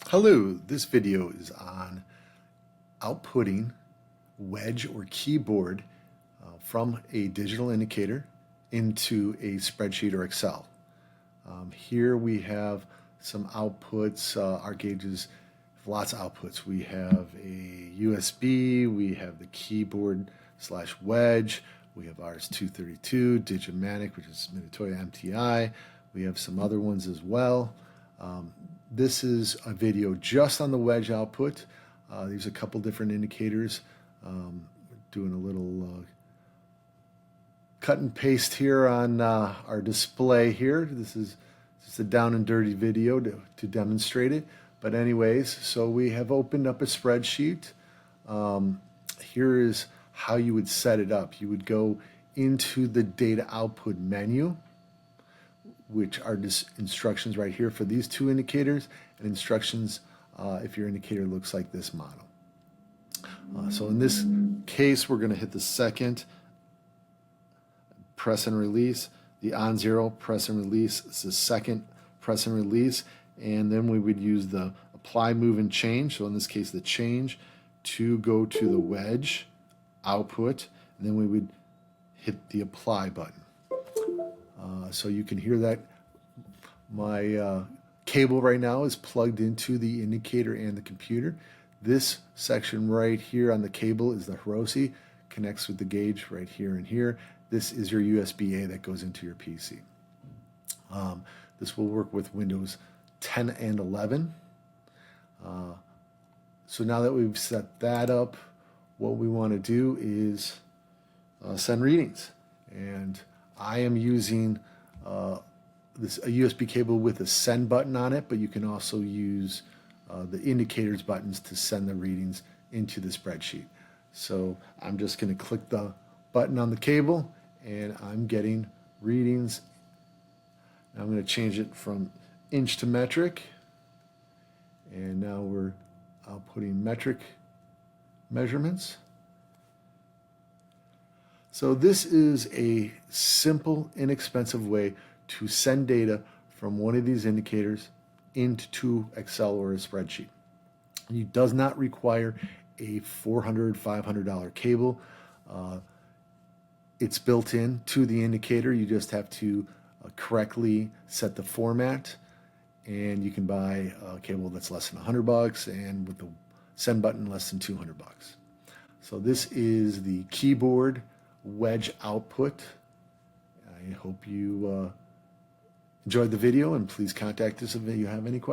Hello, this video is on outputting wedge or keyboard from a digital indicator into a spreadsheet or Excel. Here we have some outputs. Our gauges have lots of outputs. We have a USB, we have the keyboard / wedge, we have RS-232, Digimatic, which is Mitutoyo MTI. We have some other ones as well. This is a video just on the wedge output. There's a couple different indicators. Doing a little cut and paste here on our display here. This is just a down and dirty video to demonstrate it. But anyways, so we have opened up a spreadsheet. Here is how you would set it up. You would go into the data output menu, which are just instructions right here for these two indicators, and instructions if your indicator looks like this model. So in this case, we're going to hit the second, press and release. The on zero, press and release. It's the second, press and release. And then we would use the apply, move, and change. So in this case, the change to go to the wedge output. And then we would hit the apply button. So you can hear that my cable right now is plugged into the indicator and the computer. This section right here on the cable is the Hiroshi, connects with the gauge right here and here. This is your USB-A that goes into your PC. This will work with Windows 10 and 11. So now that we've set that up, what we want to do is send readings. And I am using a USB cable with a send button on it, but you can also use the indicators buttons to send the readings into the spreadsheet. So I'm just going to click the button on the cable and I'm getting readings. Now I'm going to change it from inch to metric, and now we're outputting metric measurements. So this is a simple, inexpensive way to send data from one of these indicators into Excel or a spreadsheet. It does not require a $400, $500 cable. It's built in to the indicator. You just have to correctly set the format, and you can buy a cable that's less than $100 and with the send button less than $200. So this is the keyboard wedge output. I hope you enjoyed the video, and please contact us if you have any questions.